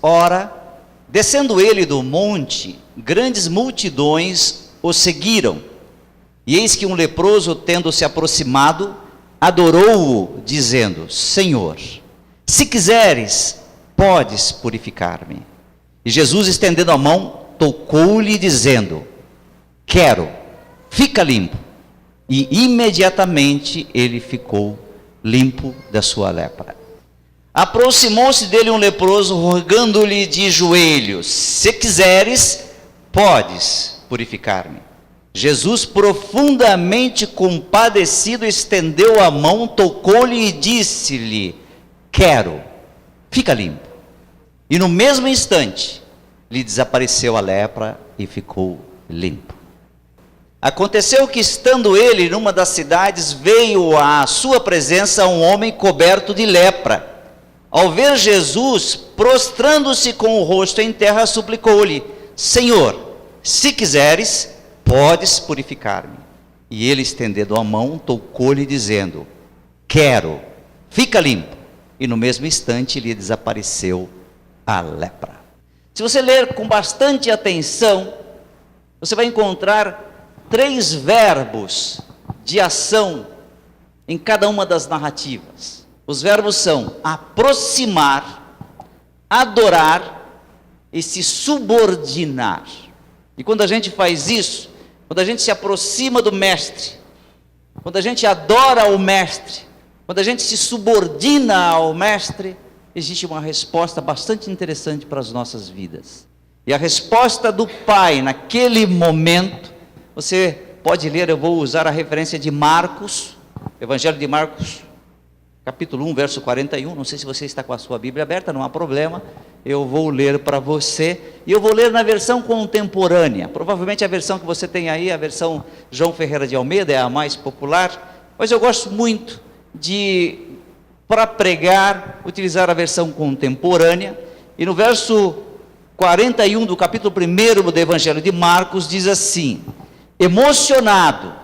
Ora, descendo ele do monte, grandes multidões o seguiram. E eis que um leproso, tendo se aproximado, adorou-o, dizendo: Senhor, se quiseres, podes purificar-me. E Jesus, estendendo a mão, tocou-lhe, dizendo: quero, fica limpo. E imediatamente ele ficou limpo da sua lepra. Aproximou-se dele um leproso, rogando-lhe de joelhos: se quiseres, podes purificar-me. Jesus, profundamente compadecido, estendeu a mão, tocou-lhe e disse-lhe: quero, fica limpo. E no mesmo instante lhe desapareceu a lepra e ficou limpo. Aconteceu que, estando ele numa das cidades, veio à sua presença um homem coberto de lepra. Ao ver Jesus, prostrando-se com o rosto em terra, suplicou-lhe: Senhor, se quiseres, podes purificar-me. E ele, estendendo a mão, tocou-lhe, dizendo: quero, fica limpo. E no mesmo instante lhe desapareceu a lepra. Se você ler com bastante atenção, você vai encontrar 3 verbos de ação em cada uma das narrativas. Os verbos são aproximar, adorar e se subordinar. E quando a gente faz isso, quando a gente se aproxima do mestre, quando a gente adora o mestre, quando a gente se subordina ao mestre, existe uma resposta bastante interessante para as nossas vidas. E a resposta do Pai naquele momento, você pode ler, eu vou usar a referência de Marcos, Evangelho de Marcos, capítulo 1, verso 41, não sei se você está com a sua Bíblia aberta, não há problema, eu vou ler para você, e eu vou ler na versão contemporânea, provavelmente a versão que você tem aí, a versão João Ferreira de Almeida, é a mais popular, mas eu gosto muito de, para pregar, utilizar a versão contemporânea, e no verso 41 do capítulo 1 do Evangelho de Marcos, diz assim: emocionado,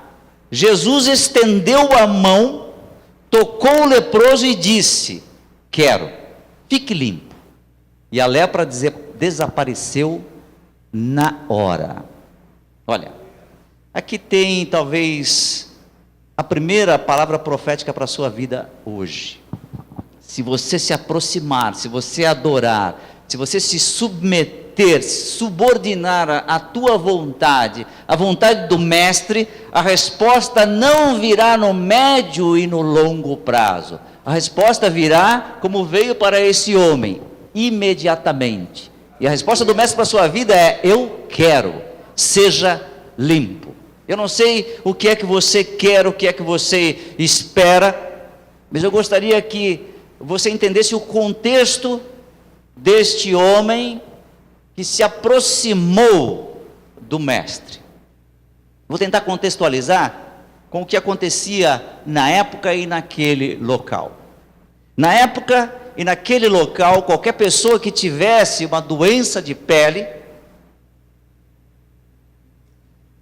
Jesus estendeu a mão, tocou o leproso e disse: quero, fique limpo. E a lepra desapareceu na hora. Olha, aqui tem talvez a primeira palavra profética para a sua vida hoje. Se você se aproximar, se você adorar, se você se submeter, subordinar a tua vontade, a vontade do mestre, a resposta não virá no médio e no longo prazo. A resposta virá como veio para esse homem, imediatamente. E a resposta do mestre para a sua vida é: eu quero, seja limpo. Eu não sei o que é que você quer, o que é que você espera, mas eu gostaria que você entendesse o contexto deste homem que se aproximou do mestre. Vou tentar contextualizar com o que acontecia na época e naquele local. Na época e naquele local, qualquer pessoa que tivesse uma doença de pele,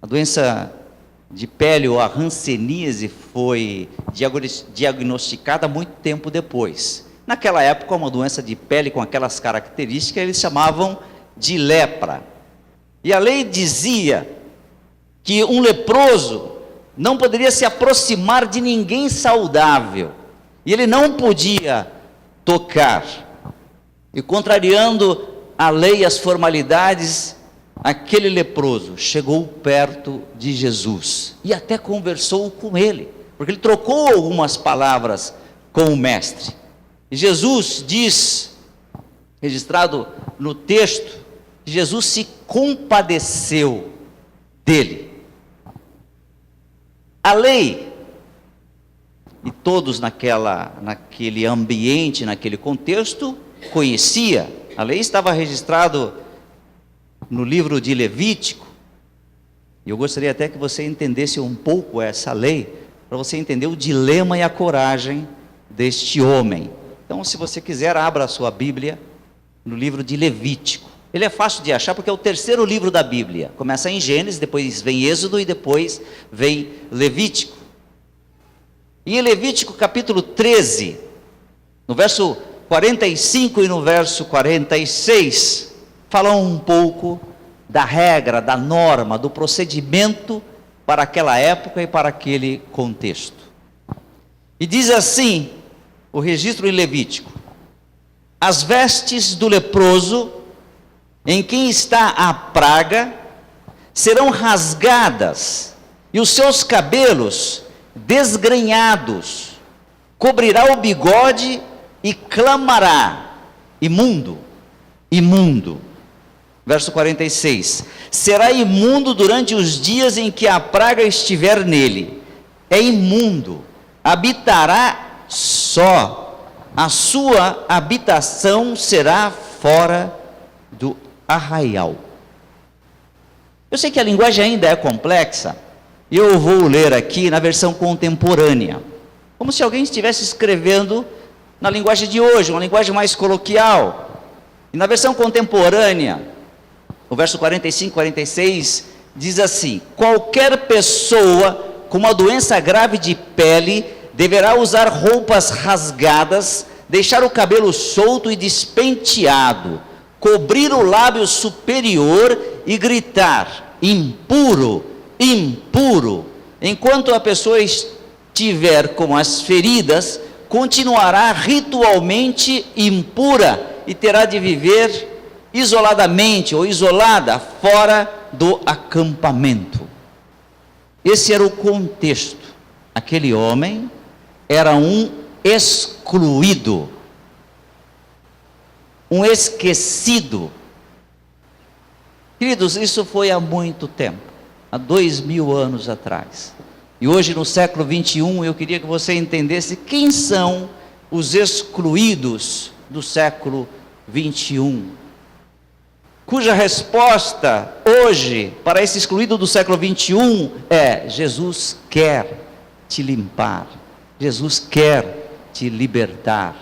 a doença de pele ou a hanseníase foi diagnosticada muito tempo depois. Naquela época, uma doença de pele com aquelas características, eles chamavam de lepra. E a lei dizia que um leproso não poderia se aproximar de ninguém saudável. E ele não podia tocar. E contrariando a lei e as formalidades, aquele leproso chegou perto de Jesus e até conversou com ele, porque ele trocou algumas palavras com o mestre. E Jesus diz, registrado no texto, que Jesus se compadeceu dele. A lei, e todos naquele ambiente, naquele contexto, conhecia, a lei estava registrado no livro de Levítico, e eu gostaria até que você entendesse um pouco essa lei, para você entender o dilema e a coragem deste homem. Então, se você quiser, abra a sua Bíblia no livro de Levítico. Ele é fácil de achar porque é o terceiro livro da Bíblia. Começa em Gênesis, depois vem Êxodo e depois vem Levítico. E em Levítico capítulo 13, no verso 45 e no verso 46, fala um pouco da regra, da norma, do procedimento para aquela época e para aquele contexto. E diz assim, o registro em Levítico: as vestes do leproso, em quem está a praga, serão rasgadas, e os seus cabelos desgrenhados, cobrirá o bigode e clamará: imundo, imundo. Verso 46, será imundo durante os dias em que a praga estiver nele, é imundo, habitará só, a sua habitação será fora do arraial. Eu sei que a linguagem ainda é complexa, e eu vou ler aqui na versão contemporânea, como se alguém estivesse escrevendo na linguagem de hoje, uma linguagem mais coloquial. E na versão contemporânea, o verso 45, 46, diz assim: qualquer pessoa com uma doença grave de pele deverá usar roupas rasgadas, deixar o cabelo solto e despenteado, cobrir o lábio superior e gritar: impuro, impuro. Enquanto a pessoa estiver com as feridas, continuará ritualmente impura e terá de viver isoladamente ou isolada fora do acampamento. Esse era o contexto. Aquele homem era um excluído, um esquecido. Queridos, isso foi há muito tempo, há 2000 anos atrás. E hoje, no século 21, eu queria que você entendesse quem são os excluídos do século 21. Cuja resposta hoje, para esse excluído do século 21, é: Jesus quer te limpar, Jesus quer te libertar.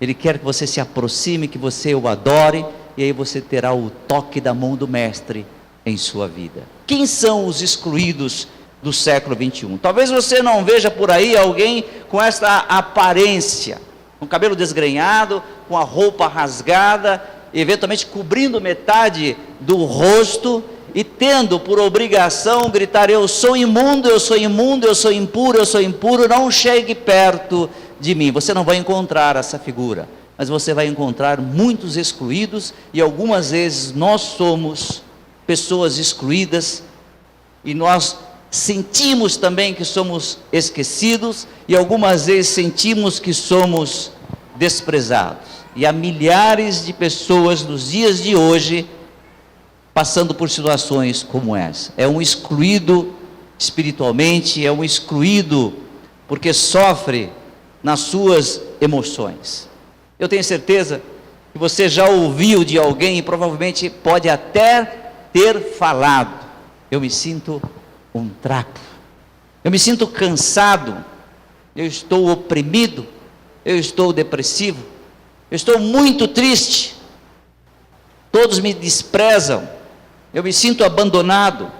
Ele quer que você se aproxime, que você o adore, e aí você terá o toque da mão do Mestre em sua vida. Quem são os excluídos do século 21? Talvez você não veja por aí alguém com esta aparência, com o cabelo desgrenhado, com a roupa rasgada, eventualmente cobrindo metade do rosto, e tendo por obrigação gritar: eu sou imundo, eu sou imundo, eu sou impuro, eu sou impuro, não chegue perto de mim. Você não vai encontrar essa figura, mas você vai encontrar muitos excluídos, e algumas vezes nós somos pessoas excluídas, e nós sentimos também que somos esquecidos, e algumas vezes sentimos que somos desprezados. E há milhares de pessoas nos dias de hoje passando por situações como essa. É um excluído espiritualmente, é um excluído porque sofre nas suas emoções. Eu tenho certeza que você já ouviu de alguém, e provavelmente pode até ter falado: eu me sinto um trapo, eu me sinto cansado, eu estou oprimido, eu estou depressivo, eu estou muito triste, todos me desprezam, eu me sinto abandonado.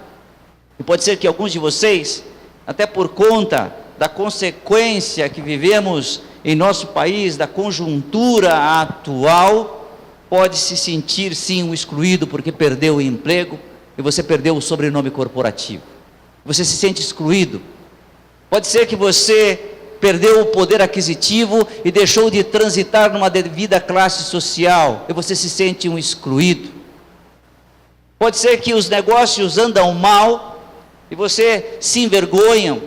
E pode ser que alguns de vocês, até por conta da consequência que vivemos em nosso país, da conjuntura atual, pode se sentir sim um excluído, porque perdeu o emprego, e você perdeu o sobrenome corporativo. Você se sente excluído. Pode ser que você perdeu o poder aquisitivo e deixou de transitar numa devida classe social, e você se sente um excluído. Pode ser que os negócios andam mal, e você se envergonha,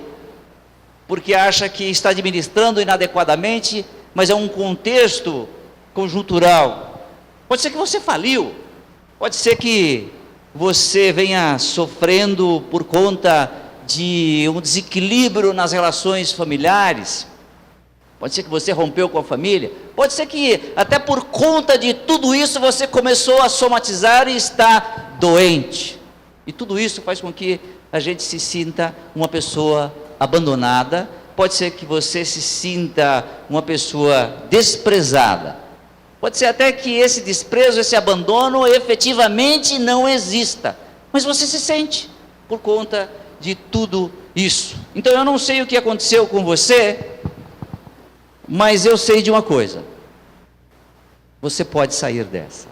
porque acha que está administrando inadequadamente, mas é um contexto conjuntural. Pode ser que você faliu, pode ser que você venha sofrendo por conta de um desequilíbrio nas relações familiares, pode ser que você rompeu com a família, pode ser que até por conta de tudo isso você começou a somatizar e está doente, e tudo isso faz com que a gente se sinta uma pessoa abandonada. Pode ser que você se sinta uma pessoa desprezada, pode ser até que esse desprezo, esse abandono efetivamente não exista, mas você se sente por conta de tudo isso. Então eu não sei o que aconteceu com você, mas eu sei de uma coisa: você pode sair dessa.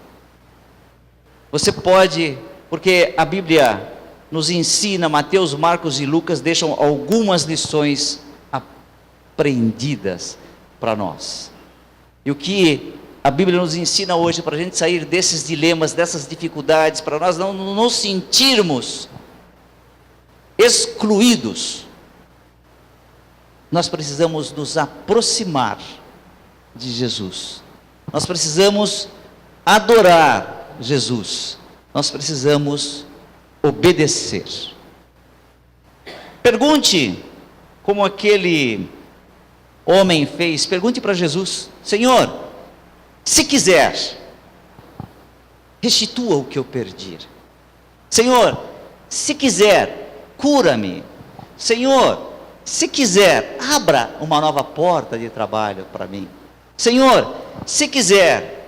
Você pode, porque a Bíblia nos ensina, Mateus, Marcos e Lucas deixam algumas lições aprendidas para nós. E o que a Bíblia nos ensina hoje para a gente sair desses dilemas, dessas dificuldades, para nós não nos sentirmos excluídos, nós precisamos nos aproximar de Jesus. Nós precisamos adorar Jesus. Nós precisamos obedecer. Pergunte, como aquele homem fez, pergunte para Jesus: Senhor, se quiser, restitua o que eu perdi. Senhor, se quiser, cura-me. Senhor, se quiser, abra uma nova porta de trabalho para mim. Senhor, se quiser,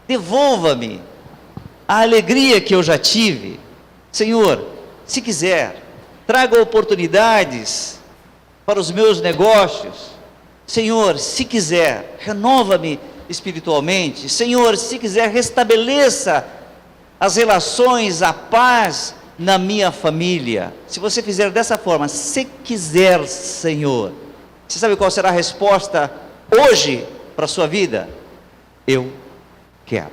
devolva-me a alegria que eu já tive. Senhor, se quiser, traga oportunidades para os meus negócios. Senhor, se quiser, renova-me espiritualmente. Senhor, se quiser, restabeleça as relações, a paz na minha família. Se você fizer dessa forma, se quiser, Senhor, você sabe qual será a resposta hoje para a sua vida? Eu quero.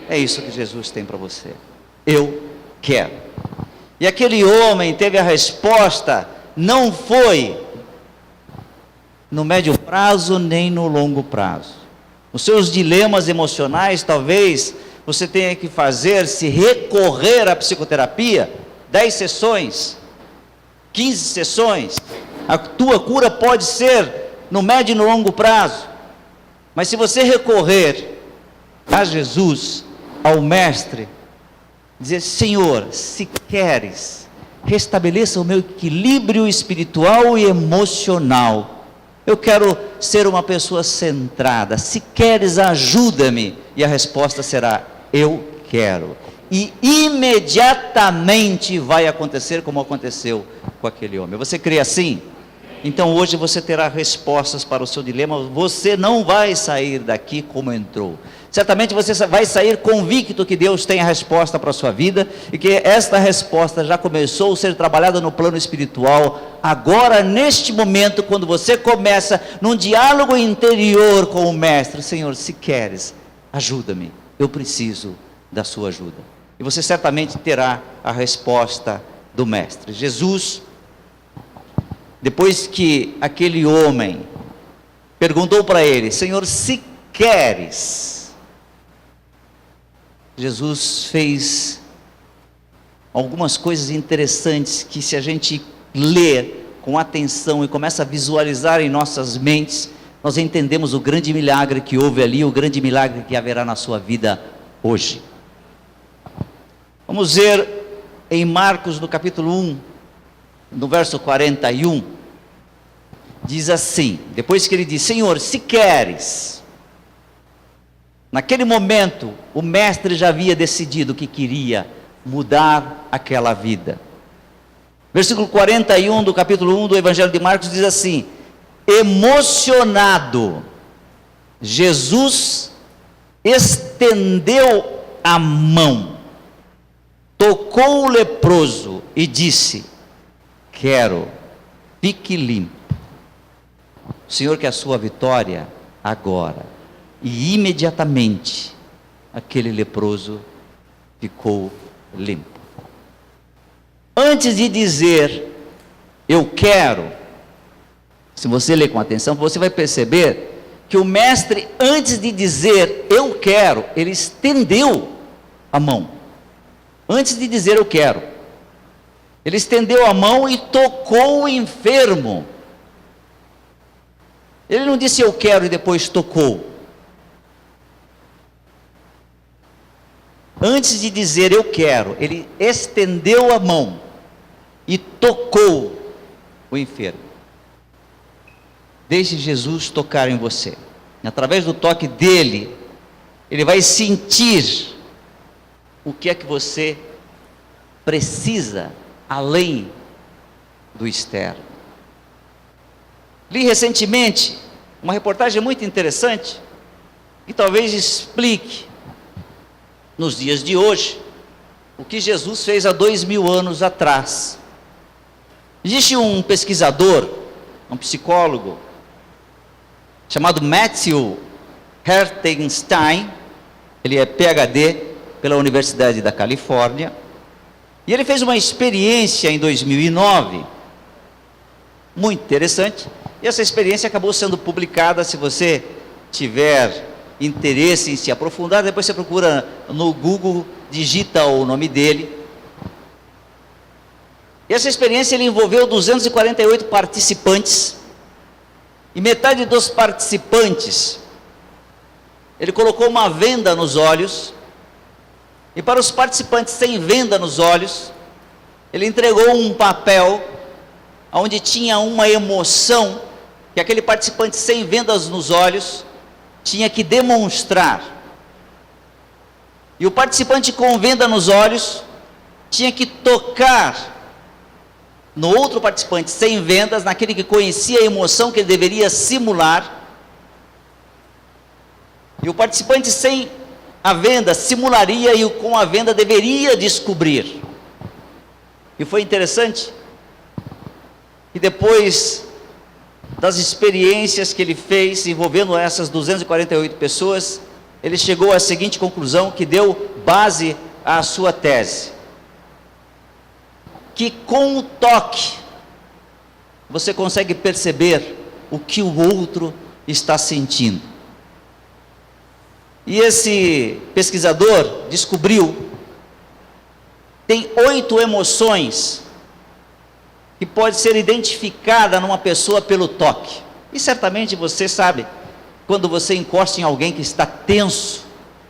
É isso que Jesus tem para você. Eu quero. E aquele homem teve a resposta, não foi no médio prazo nem no longo prazo. Os seus dilemas emocionais, talvez você tenha que fazer, se recorrer à psicoterapia, 10 sessões, 15 sessões. A tua cura pode ser no médio e no longo prazo. Mas se você recorrer a Jesus, ao Mestre, dizer: Senhor, se queres, restabeleça o meu equilíbrio espiritual e emocional. Eu quero ser uma pessoa centrada. Se queres, ajuda-me. E a resposta será: eu quero. E imediatamente vai acontecer como aconteceu com aquele homem. Você crê assim? Então hoje você terá respostas para o seu dilema. Você não vai sair daqui como entrou. Certamente você vai sair convicto que Deus tem a resposta para a sua vida, e que esta resposta já começou a ser trabalhada no plano espiritual. Agora, neste momento, quando você começa num diálogo interior com o Mestre: Senhor, se queres, ajuda-me, eu preciso da sua ajuda. E você certamente terá a resposta do Mestre. Jesus, depois que aquele homem perguntou para ele: Senhor, se queres, Jesus fez algumas coisas interessantes que, se a gente ler com atenção e começa a visualizar em nossas mentes, nós entendemos o grande milagre que houve ali, o grande milagre que haverá na sua vida hoje. Vamos ver em Marcos, no capítulo 1, no verso 41, diz assim, depois que ele diz: Senhor, se queres. Naquele momento, o mestre já havia decidido que queria mudar aquela vida. Versículo 41 do capítulo 1 do Evangelho de Marcos diz assim: emocionado, Jesus estendeu a mão, tocou o leproso e disse: quero, fique limpo. O Senhor quer a sua vitória agora. E imediatamente aquele leproso ficou limpo. Antes de dizer eu quero, se você ler com atenção, você vai perceber que o mestre, antes de dizer eu quero, ele estendeu a mão. Antes de dizer eu quero, ele estendeu a mão e tocou o enfermo. Ele não disse eu quero e depois tocou. Antes de dizer eu quero, ele estendeu a mão e tocou o enfermo. Deixe Jesus tocar em você. Através do toque dele, ele vai sentir o que é que você precisa, além do externo. Li recentemente uma reportagem muito interessante e talvez explique, nos dias de hoje, o que Jesus fez há 2000 anos atrás. Existe um pesquisador, um psicólogo, chamado Matthew Hertenstein. Ele é PhD pela Universidade da Califórnia, e ele fez uma experiência em 2009, muito interessante, e essa experiência acabou sendo publicada. Se você tiver interesse em se aprofundar, depois você procura no Google, digita o nome dele. E essa experiência ele envolveu 248 participantes, e metade dos participantes, ele colocou uma venda nos olhos, e para os participantes sem venda nos olhos, ele entregou um papel, onde tinha uma emoção, que aquele participante sem vendas nos olhos, tinha que demonstrar. E o participante com venda nos olhos, tinha que tocar no outro participante sem vendas, naquele que conhecia a emoção que ele deveria simular. E o participante sem a venda simularia, e o com a venda deveria descobrir. E foi interessante que depois das experiências que ele fez envolvendo essas 248 pessoas, ele chegou à seguinte conclusão, que deu base à sua tese: que com o toque você consegue perceber o que o outro está sentindo. E esse pesquisador descobriu, tem 8 emoções que pode ser identificada numa pessoa pelo toque. E certamente você sabe, quando você encosta em alguém que está tenso,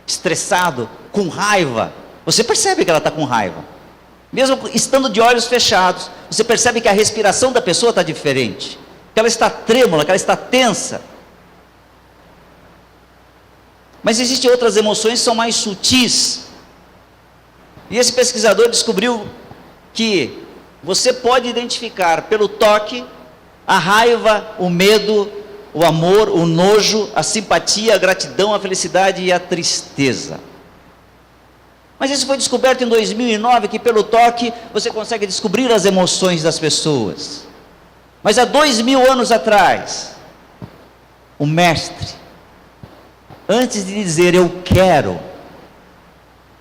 estressado, com raiva, você percebe que ela está com raiva. Mesmo estando de olhos fechados, você percebe que a respiração da pessoa está diferente, que ela está trêmula, que ela está tensa. Mas existem outras emoções que são mais sutis. E esse pesquisador descobriu que você pode identificar pelo toque a raiva, o medo, o amor, o nojo, a simpatia, a gratidão, a felicidade e a tristeza. Mas isso foi descoberto em 2009, que pelo toque você consegue descobrir as emoções das pessoas. Mas há 2000 anos atrás, o mestre, antes de dizer eu quero,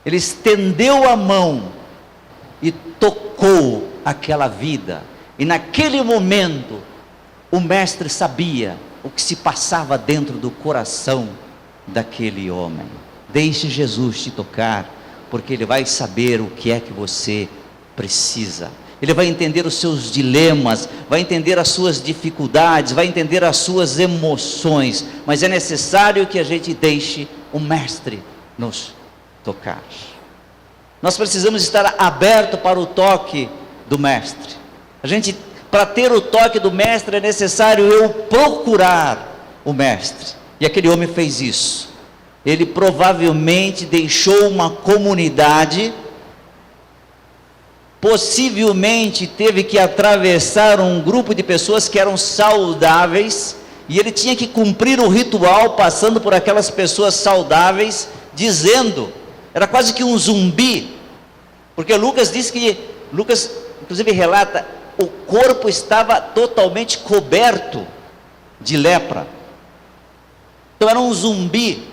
ele estendeu a mão e tocou aquela vida. E naquele momento, o mestre sabia o que se passava dentro do coração daquele homem. Deixe Jesus te tocar, porque ele vai saber o que é que você precisa. Ele vai entender os seus dilemas, vai entender as suas dificuldades, vai entender as suas emoções, mas é necessário que a gente deixe o mestre nos tocar. Nós precisamos estar aberto para o toque do mestre. Para ter o toque do mestre é necessário eu procurar o mestre. E aquele homem fez isso. Ele provavelmente deixou uma comunidade, possivelmente teve que atravessar um grupo de pessoas que eram saudáveis, e ele tinha que cumprir o ritual passando por aquelas pessoas saudáveis, dizendo, era quase que um zumbi, porque Lucas inclusive relata, o corpo estava totalmente coberto de lepra. Então era um zumbi,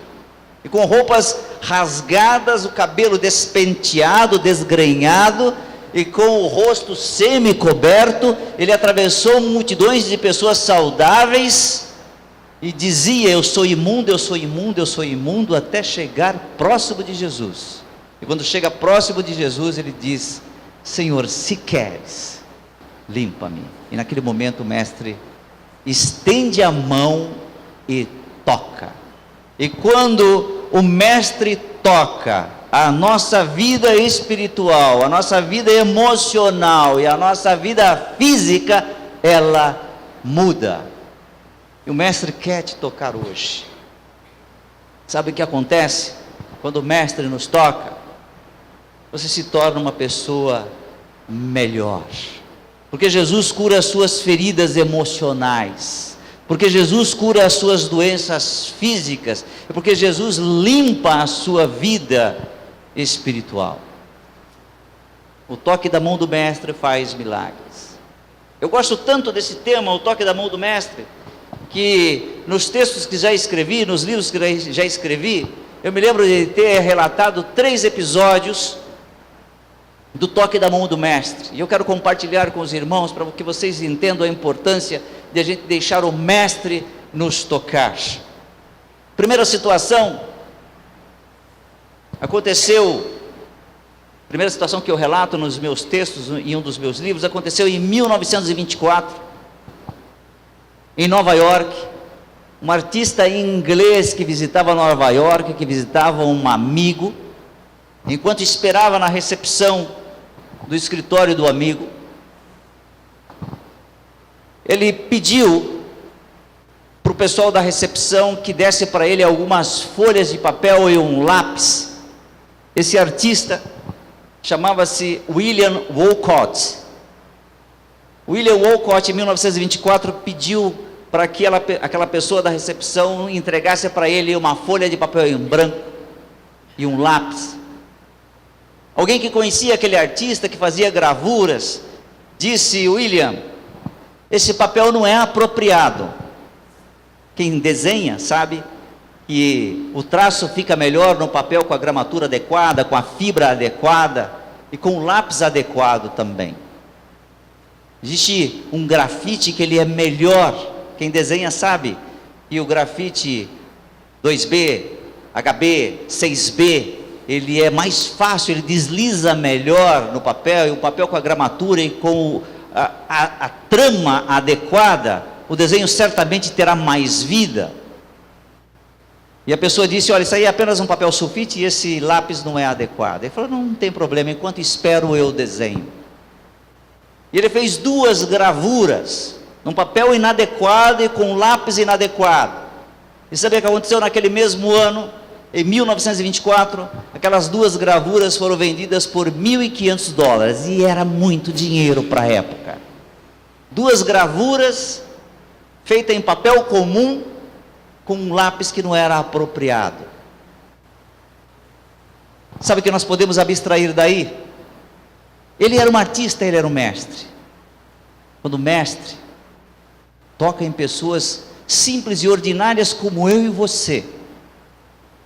e com roupas rasgadas, o cabelo despenteado, desgrenhado, e com o rosto semi-coberto. Ele atravessou multidões de pessoas saudáveis, e dizia, eu sou imundo, eu sou imundo, eu sou imundo, até chegar próximo de Jesus. E quando chega próximo de Jesus, ele diz, Senhor, se queres, limpa-me. E naquele momento o mestre estende a mão e toca. E quando o mestre toca, a nossa vida espiritual, a nossa vida emocional e a nossa vida física, ela muda. E o mestre quer te tocar hoje. Sabe o que acontece? Quando o mestre nos toca, você se torna uma pessoa melhor. Porque Jesus cura as suas feridas emocionais. porque Jesus cura as suas doenças físicas, é porque Jesus limpa a sua vida espiritual. O toque da mão do Mestre faz milagres. Eu gosto tanto desse tema, o toque da mão do Mestre, que nos textos que já escrevi, nos livros que já escrevi, eu me lembro de ter relatado 3 episódios do toque da mão do Mestre, e eu quero compartilhar com os irmãos, para que vocês entendam a importância de a gente deixar o Mestre nos tocar. Primeira situação, primeira situação que eu relato nos meus textos, em um dos meus livros, aconteceu em 1924, em Nova York. Um artista inglês que visitava Nova York, que visitava um amigo, enquanto esperava na recepção do escritório do amigo, ele pediu para o pessoal da recepção que desse para ele algumas folhas de papel e um lápis. Esse artista chamava-se William Wolcott. William Wolcott, em 1924, pediu para que aquela pessoa da recepção entregasse para ele uma folha de papel em branco e um lápis. Alguém que conhecia aquele artista, que fazia gravuras, disse: William, esse papel não é apropriado. Quem desenha sabe que o traço fica melhor no papel com a gramatura adequada, com a fibra adequada e com o lápis adequado também. Existe um grafite que ele é melhor. Quem desenha sabe que o grafite 2B, HB, 6B, ele é mais fácil, ele desliza melhor no papel, e o papel com a gramatura e com a trama adequada, o desenho certamente terá mais vida. E a pessoa disse: olha, isso aí é apenas um papel sulfite e esse lápis não é adequado. Ele falou: não tem problema, enquanto espero eu desenho. E ele fez 2 gravuras, num papel inadequado e com um lápis inadequado. E sabe o que aconteceu naquele mesmo ano? Em 1924, aquelas 2 gravuras foram vendidas por $1.500, e era muito dinheiro para a época. 2 gravuras feitas em papel comum, com um lápis que não era apropriado. Sabe o que nós podemos abstrair daí? Ele era um artista, ele era um mestre. Quando o mestre toca em pessoas simples e ordinárias como eu e você,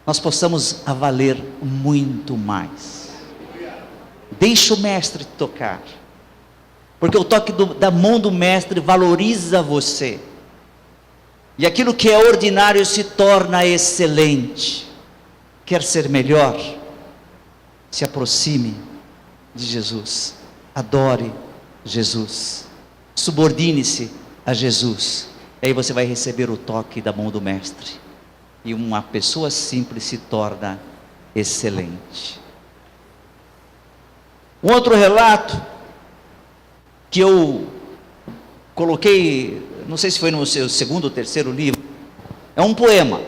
nós possamos a valer muito mais. Deixa o mestre tocar, porque o toque da mão do mestre valoriza você, e aquilo que é ordinário se torna excelente. Quer ser melhor? Se aproxime de Jesus, adore Jesus, subordine-se a Jesus, e aí você vai receber o toque da mão do mestre, e uma pessoa simples se torna excelente. Um outro relato que eu coloquei, não sei se foi no seu 2º ou 3º livro, é um poema,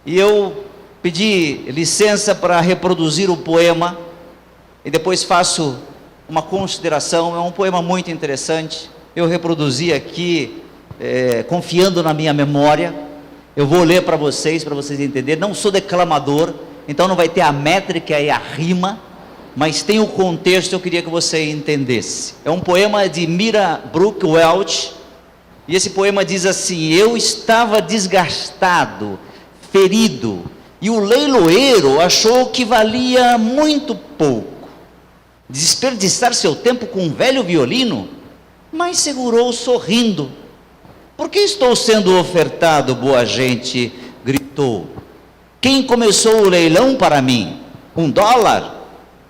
e eu pedi licença para reproduzir o poema, e depois faço uma consideração. É um poema muito interessante, eu reproduzi aqui, confiando na minha memória. Eu vou ler para vocês entenderem. Não sou declamador, então não vai ter a métrica e a rima, mas tem o contexto, eu queria que você entendesse. É um poema de Mira Brooke Welch, e esse poema diz assim: eu estava desgastado, ferido, e o leiloeiro achou que valia muito pouco desperdiçar seu tempo com um velho violino, mas segurou sorrindo. Por que estou sendo ofertado, boa gente? Gritou. Quem começou o leilão para mim? $1?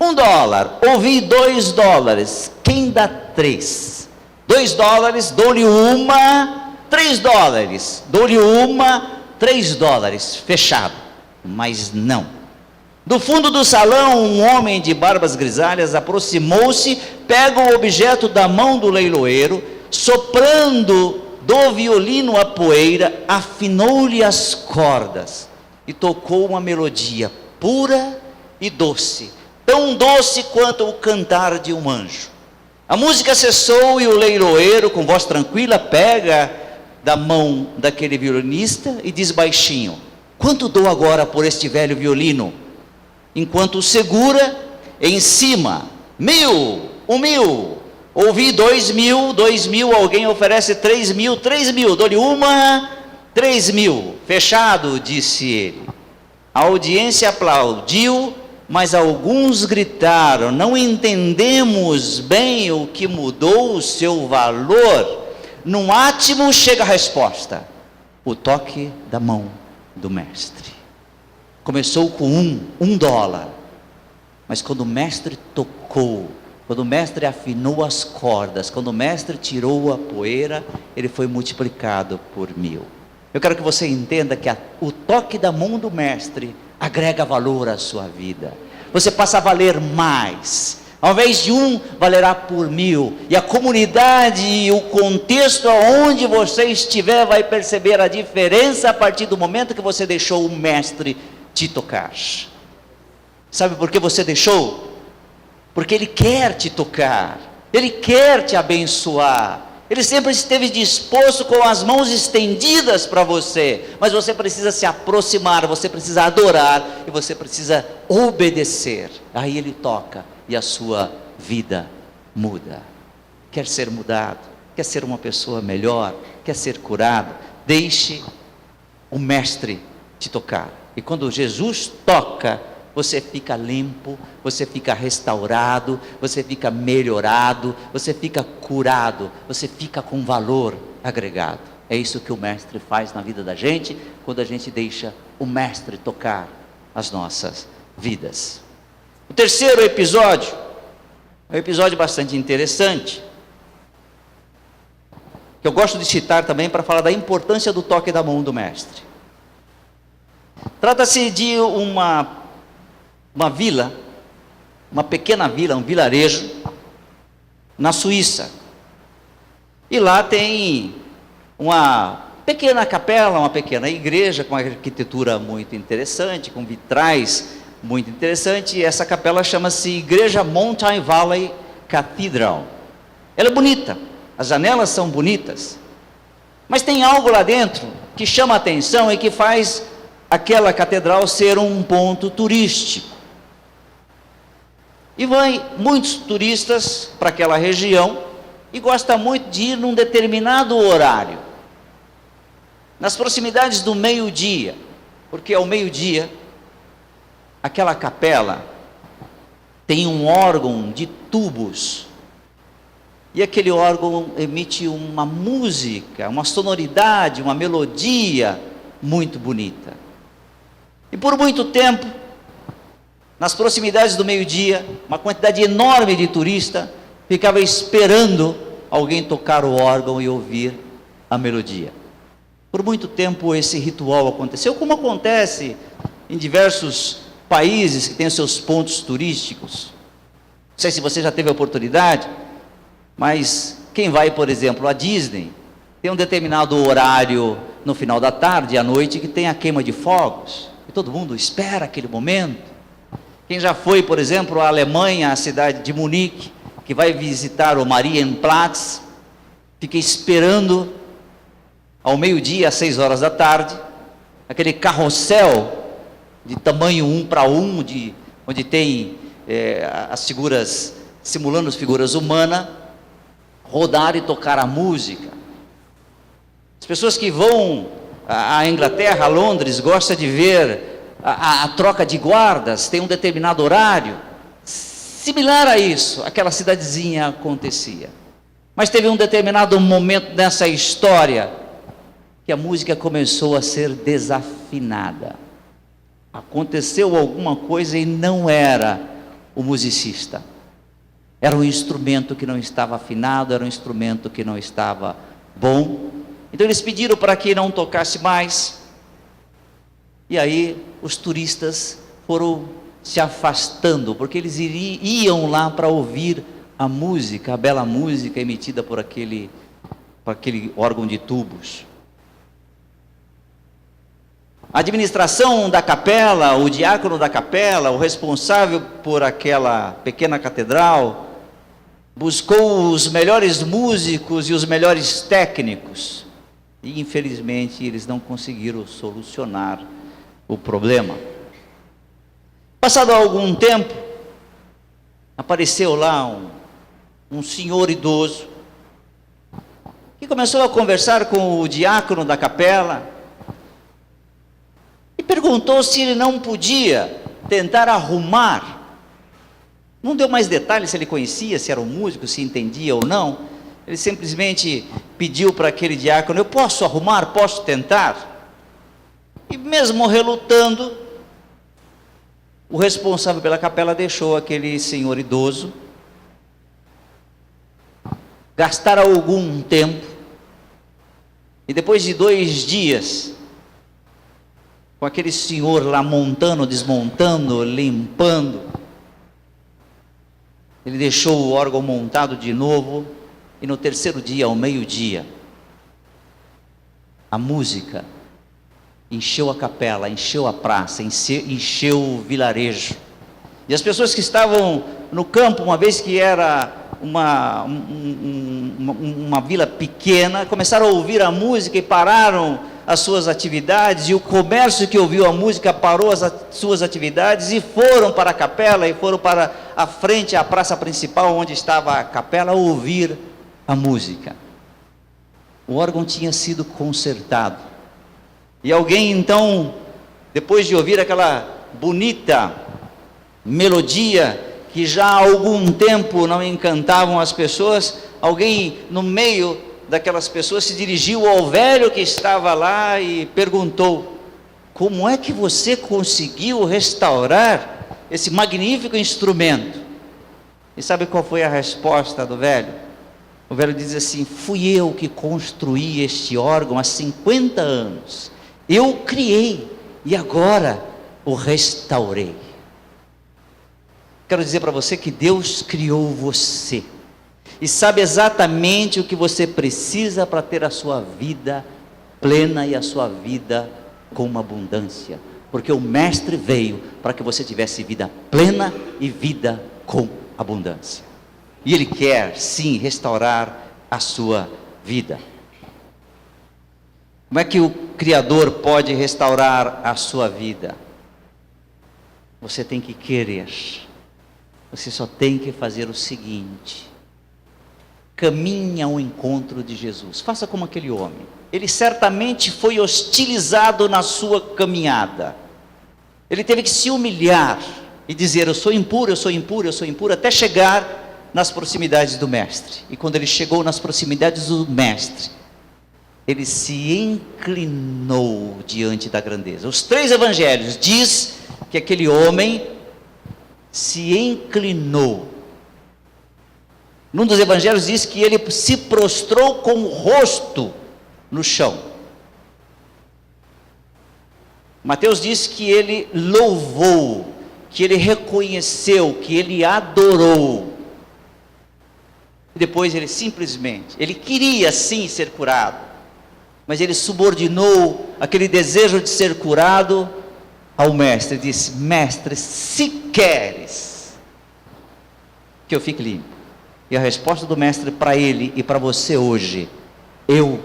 $1. Ouvi $2. Quem dá 3? $2, dou-lhe uma. $3, dou-lhe uma. $3. Fechado. Mas não. Do fundo do salão, um homem de barbas grisalhas aproximou-se, pega o objeto da mão do leiloeiro, soprando do violino a poeira, afinou-lhe as cordas e tocou uma melodia pura e doce, tão doce quanto o cantar de um anjo. A música cessou e o leiloeiro, com voz tranquila, pega da mão daquele violinista e diz baixinho: quanto dou agora por este velho violino? Enquanto o segura em cima: 1.000, 1.000. Ouvi 2.000, 2.000, alguém oferece 3.000, 3.000, dou-lhe uma, 3.000. Fechado, disse ele. A audiência aplaudiu, mas alguns gritaram: não entendemos bem o que mudou o seu valor. Num átimo chega a resposta: o toque da mão do mestre. Começou com um dólar, mas quando o mestre tocou, quando o mestre afinou as cordas, quando o mestre tirou a poeira, ele foi multiplicado por 1.000. Eu quero que você entenda que o toque da mão do mestre agrega valor à sua vida. Você passa a valer mais. Ao invés de valerá por 1.000. E a comunidade e o contexto onde você estiver vai perceber a diferença a partir do momento que você deixou o mestre te tocar. Sabe por que você deixou? Porque ele quer te tocar, ele quer te abençoar. Ele sempre esteve disposto com as mãos estendidas para você, mas você precisa se aproximar, você precisa adorar e você precisa obedecer. Aí ele toca e a sua vida muda. Quer ser mudado? Quer ser uma pessoa melhor? Quer ser curado? Deixe o mestre te tocar. E quando Jesus toca, você fica limpo, você fica restaurado, você fica melhorado, você fica curado, você fica com valor agregado. É isso que o mestre faz na vida da gente, quando a gente deixa o mestre tocar as nossas vidas. O terceiro episódio é um episódio bastante interessante, que eu gosto de citar também para falar da importância do toque da mão do mestre. Trata-se de uma vila, uma pequena vila, um vilarejo, na Suíça. E lá tem uma pequena capela, uma pequena igreja, com uma arquitetura muito interessante, com vitrais muito interessantes. E essa capela chama-se Igreja Mountain Valley Cathedral. Ela é bonita, as janelas são bonitas, mas tem algo lá dentro que chama a atenção e que faz aquela catedral ser um ponto turístico. E vão muitos turistas para aquela região e gosta muito de ir num determinado horário, nas proximidades do meio-dia, porque ao meio-dia aquela capela tem um órgão de tubos, e aquele órgão emite uma música, uma sonoridade, uma melodia muito bonita. E por muito tempo, nas proximidades do meio-dia, uma quantidade enorme de turistas ficava esperando alguém tocar o órgão e ouvir a melodia. Por muito tempo esse ritual aconteceu, como acontece em diversos países que têm os seus pontos turísticos. Não sei se você já teve a oportunidade, mas quem vai, por exemplo, à Disney, tem um determinado horário no final da tarde, à noite, que tem a queima de fogos, e todo mundo espera aquele momento. Quem já foi, por exemplo, à Alemanha, à cidade de Munique, que vai visitar o Marienplatz, fica esperando ao meio-dia, às 6 horas da tarde, aquele carrossel de tamanho 1:1, onde tem as figuras, simulando as figuras humanas, rodar e tocar a música. As pessoas que vão à Inglaterra, a Londres, gostam de ver a troca de guardas, tem um determinado horário. Similar a isso, aquela cidadezinha acontecia. Mas teve um determinado momento nessa história que a música começou a ser desafinada. Aconteceu alguma coisa e não era o musicista. Era um instrumento que não estava afinado, era um instrumento que não estava bom. Então eles pediram para que não tocasse mais. E aí os turistas foram se afastando, porque eles iam lá para ouvir a música, a bela música emitida por aquele órgão de tubos. A administração da capela, o diácono da capela, o responsável por aquela pequena catedral, buscou os melhores músicos e os melhores técnicos. E infelizmente eles não conseguiram solucionar o problema. Passado algum tempo, apareceu lá um senhor idoso, que começou a conversar com o diácono da capela, e perguntou se ele não podia tentar arrumar. Não deu mais detalhes se ele conhecia, se era um músico, se entendia ou não. Ele simplesmente pediu para aquele diácono: eu posso arrumar, posso tentar? E mesmo relutando, o responsável pela capela deixou aquele senhor idoso gastar algum tempo, e depois de 2 dias, com aquele senhor lá montando, desmontando, limpando, ele deixou o órgão montado de novo, e no 3º dia, ao meio-dia, a música encheu a capela, encheu a praça, encheu o vilarejo. E as pessoas que estavam no campo, uma vez que era uma vila pequena, começaram a ouvir a música e pararam as suas atividades, e o comércio que ouviu a música parou as suas atividades e foram para a capela, e foram para a frente, a praça principal onde estava a capela, ouvir a música. O órgão tinha sido consertado, e alguém então, depois de ouvir aquela bonita melodia que já há algum tempo não encantavam as pessoas, alguém no meio daquelas pessoas se dirigiu ao velho que estava lá e perguntou: como é que você conseguiu restaurar esse magnífico instrumento? E sabe qual foi a resposta do velho? O velho diz assim: fui eu que construí este órgão há 50 anos, eu criei e agora o restaurei. Quero dizer para você que Deus criou você e sabe exatamente o que você precisa para ter a sua vida plena e a sua vida com uma abundância, porque o Mestre veio para que você tivesse vida plena e vida com abundância, e Ele quer sim restaurar a sua vida. Como é que o Criador pode restaurar a sua vida? Você tem que querer, você só tem que fazer o seguinte: caminhe ao encontro de Jesus. Faça como aquele homem. Ele certamente foi hostilizado na sua caminhada. Ele teve que se humilhar e dizer: eu sou impuro, eu sou impuro, eu sou impuro, até chegar nas proximidades do Mestre. E quando ele chegou nas proximidades do Mestre, ele se inclinou diante da grandeza. Os 3 evangelhos diz que aquele homem se inclinou. Num dos evangelhos diz que ele se prostrou com o rosto no chão. Mateus diz que ele louvou, que ele reconheceu, que ele adorou. E depois ele simplesmente, ele queria sim ser curado, mas ele subordinou aquele desejo de ser curado ao Mestre. Disse: Mestre, se queres que eu fique limpo. E a resposta do Mestre para ele e para você hoje: eu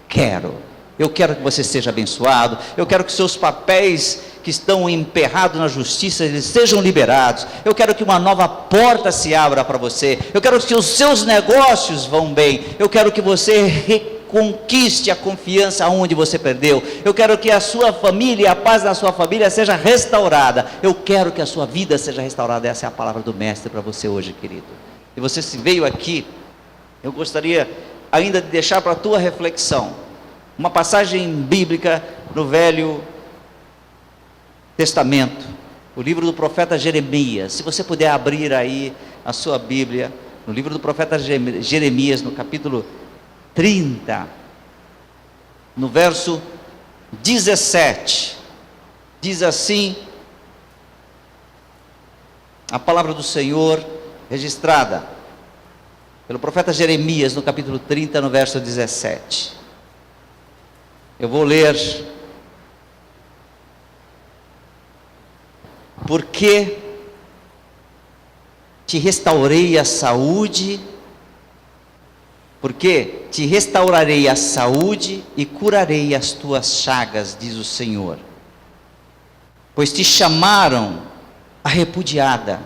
quero. Eu quero que você seja abençoado. Eu quero que seus papéis que estão emperrados na justiça, eles sejam liberados. Eu quero que uma nova porta se abra para você. Eu quero que os seus negócios vão bem. Eu quero que você reconquiste a confiança onde você perdeu. Eu quero que a sua família, a paz da sua família seja restaurada. Eu quero que a sua vida seja restaurada. Essa é a palavra do Mestre para você hoje, querido. E você se veio aqui, eu gostaria ainda de deixar para a tua reflexão uma passagem bíblica no Velho Testamento, o livro do profeta Jeremias. Se você puder abrir aí a sua Bíblia, no livro do profeta Jeremias, no capítulo 30, no verso 17, diz assim a palavra do Senhor, registrada pelo profeta Jeremias, no capítulo 30, no verso 17. Eu vou ler: porque te restaurei a saúde porque te restaurarei a saúde e curarei as tuas chagas, diz o Senhor. Pois te chamaram a repudiada,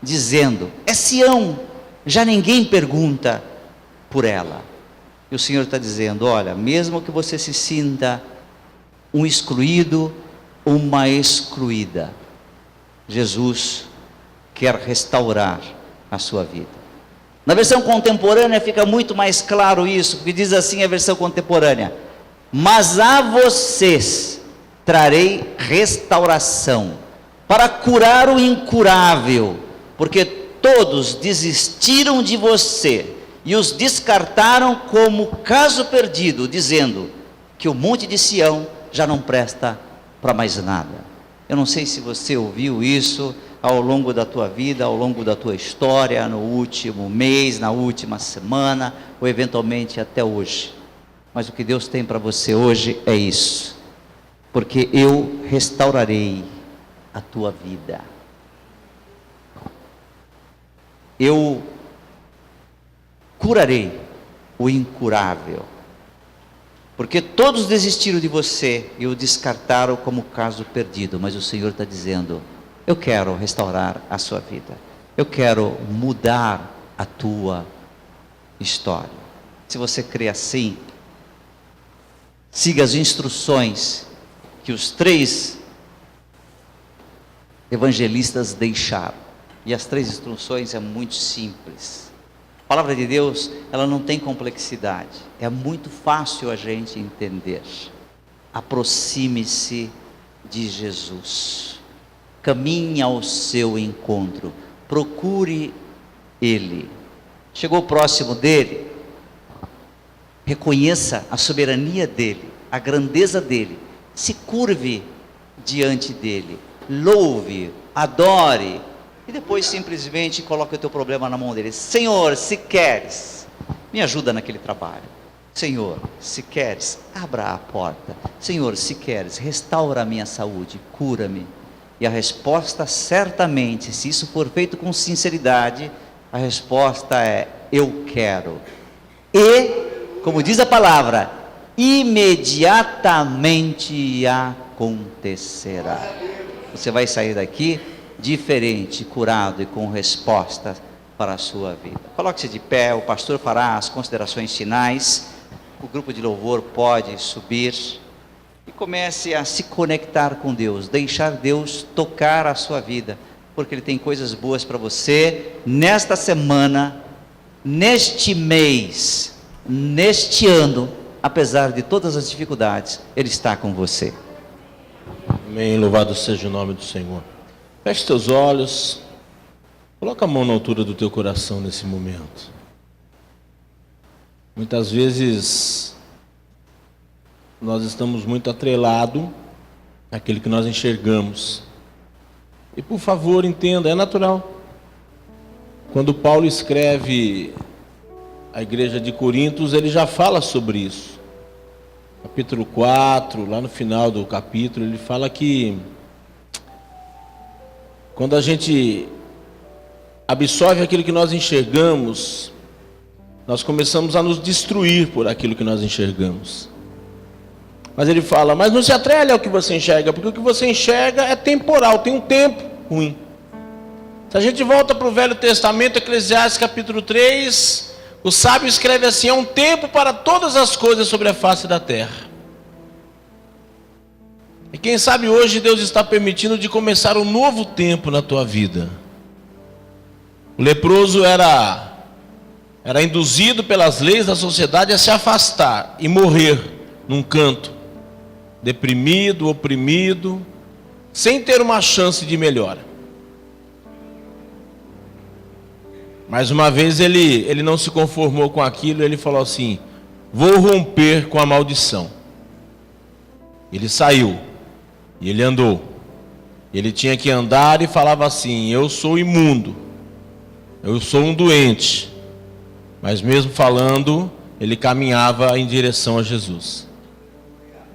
dizendo: é Sião, já ninguém pergunta por ela. E o Senhor está dizendo: olha, mesmo que você se sinta um excluído, uma excluída, Jesus quer restaurar a sua vida. Na versão contemporânea fica muito mais claro isso, porque diz assim a versão contemporânea: mas a vocês trarei restauração, para curar o incurável, porque todos desistiram de você, e os descartaram como caso perdido, dizendo que o monte de Sião já não presta para mais nada. Eu não sei se você ouviu isso ao longo da tua vida, ao longo da tua história, no último mês, na última semana, ou eventualmente até hoje. Mas o que Deus tem para você hoje é isso: porque eu restaurarei a tua vida. Eu curarei o incurável, porque todos desistiram de você e o descartaram como caso perdido, mas o Senhor está dizendo: eu quero restaurar a sua vida, eu quero mudar a tua história. Se você crê assim, siga as instruções que os 3 evangelistas deixaram, e as 3 instruções é muito simples. A palavra de Deus, ela não tem complexidade, é muito fácil a gente entender. Aproxime-se de Jesus, caminhe ao seu encontro, procure Ele. Chegou próximo dele, reconheça a soberania dele, a grandeza dele, se curve diante dele, louve, adore, e depois simplesmente coloque o teu problema na mão dele. Senhor, se queres, me ajuda naquele trabalho. Senhor, se queres, abra a porta. Senhor, se queres, restaura a minha saúde, cura-me. E a resposta, certamente, se isso for feito com sinceridade, a resposta é: eu quero. E, como diz a palavra, imediatamente acontecerá. Você vai sair daqui diferente, curado e com resposta para a sua vida. Coloque-se de pé, o pastor fará as considerações finais, o grupo de louvor pode subir, e comece a se conectar com Deus, deixar Deus tocar a sua vida, porque Ele tem coisas boas para você, nesta semana, neste mês, neste ano, apesar de todas as dificuldades, Ele está com você. Amém, louvado seja o nome do Senhor. Feche teus olhos, coloca a mão na altura do teu coração nesse momento. Muitas vezes nós estamos muito atrelados àquilo que nós enxergamos. E por favor, entenda, é natural. Quando Paulo escreve à igreja de Corintos, ele já fala sobre isso. Capítulo 4, lá no final do capítulo, ele fala que quando a gente absorve aquilo que nós enxergamos, nós começamos a nos destruir por aquilo que nós enxergamos. Mas ele fala: mas não se atrele ao que você enxerga, porque o que você enxerga é temporal, tem um tempo ruim. Se a gente volta para o Velho Testamento, Eclesiastes capítulo 3, o sábio escreve assim: é um tempo para todas as coisas sobre a face da terra. E quem sabe hoje Deus está permitindo de começar um novo tempo na tua vida. O leproso era induzido pelas leis da sociedade a se afastar e morrer num canto, deprimido, oprimido, sem ter uma chance de melhora. Mais uma vez ele não se conformou com aquilo, ele falou assim: vou romper com a maldição. Ele saiu e ele andou. Ele tinha que andar e falava assim: eu sou imundo, eu sou um doente. Mas mesmo falando, ele caminhava em direção a Jesus.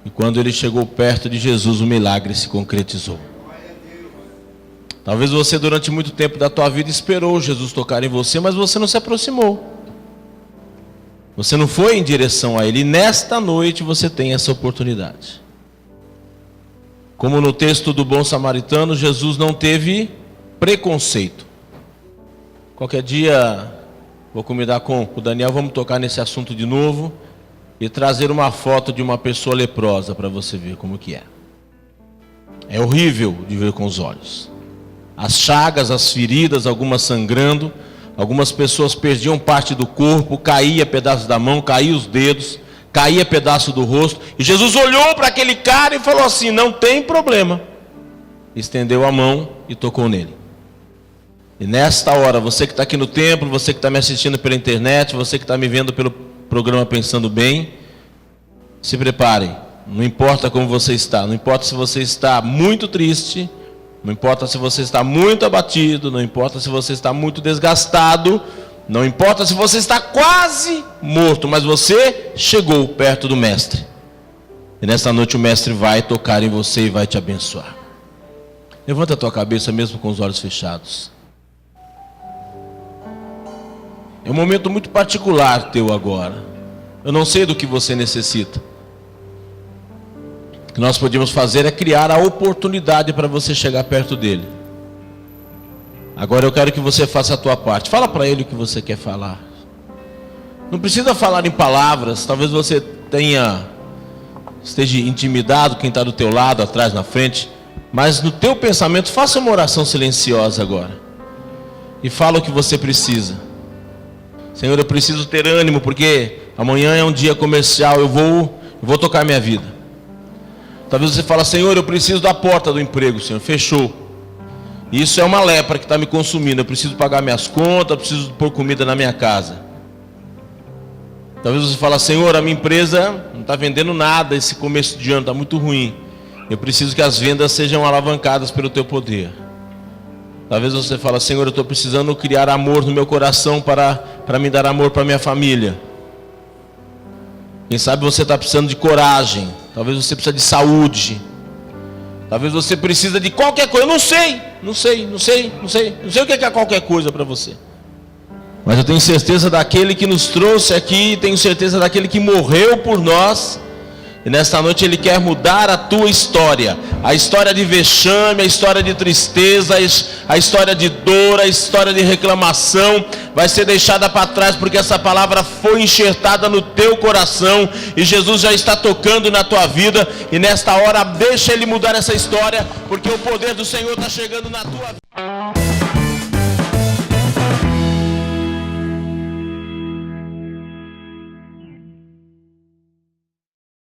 E quando ele chegou perto de Jesus, o milagre se concretizou. Talvez você durante muito tempo da tua vida esperou Jesus tocar em você, mas você não se aproximou. Você não foi em direção a ele. E nesta noite você tem essa oportunidade. Como no texto do bom samaritano, Jesus não teve preconceito. Qualquer dia vou convidar com o Daniel, vamos tocar nesse assunto de novo e trazer uma foto de uma pessoa leprosa para você ver como que é. É horrível de ver com os olhos. As chagas, as feridas, algumas sangrando, algumas pessoas perdiam parte do corpo, caía pedaço da mão, caía os dedos, caía pedaço do rosto. E Jesus olhou para aquele cara e falou assim: não tem problema. Estendeu a mão e tocou nele. E nesta hora, você que está aqui no templo, você que está me assistindo pela internet, você que está me vendo pelo programa Pensando Bem, se prepare. Não importa como você está, não importa se você está muito triste, não importa se você está muito abatido, não importa se você está muito desgastado, não importa se você está quase morto, mas você chegou perto do Mestre. E nesta noite o Mestre vai tocar em você e vai te abençoar. Levanta a tua cabeça mesmo com os olhos fechados. É um momento muito particular teu agora. Eu não sei do que você necessita. O que nós podemos fazer é criar a oportunidade para você chegar perto dele. Agora eu quero que você faça a tua parte. Fala para ele o que você quer falar. Não precisa falar em palavras. Talvez você esteja intimidado, quem está do teu lado, atrás, na frente. Mas no teu pensamento, faça uma oração silenciosa agora. E fala o que você precisa. Senhor, eu preciso ter ânimo, porque amanhã é um dia comercial, eu vou tocar minha vida. Talvez você fale: Senhor, eu preciso da porta do emprego, Senhor, fechou. Isso é uma lepra que está me consumindo, eu preciso pagar minhas contas, eu preciso pôr comida na minha casa. Talvez você fale: Senhor, a minha empresa não está vendendo nada, esse começo de ano está muito ruim. Eu preciso que as vendas sejam alavancadas pelo teu poder. Talvez você fale: Senhor, eu estou precisando criar amor no meu coração para me dar amor para minha família. Quem sabe você está precisando de coragem. Talvez você precise de saúde. Talvez você precisa de qualquer coisa. Eu não sei o que é qualquer coisa para você. Mas eu tenho certeza daquele que nos trouxe aqui, tenho certeza daquele que morreu por nós. E nesta noite Ele quer mudar a tua história. A história de vexame, a história de tristeza, a história de dor, a história de reclamação vai ser deixada para trás, porque essa palavra foi enxertada no teu coração e Jesus já está tocando na tua vida. E nesta hora deixa Ele mudar essa história, porque o poder do Senhor está chegando na tua vida.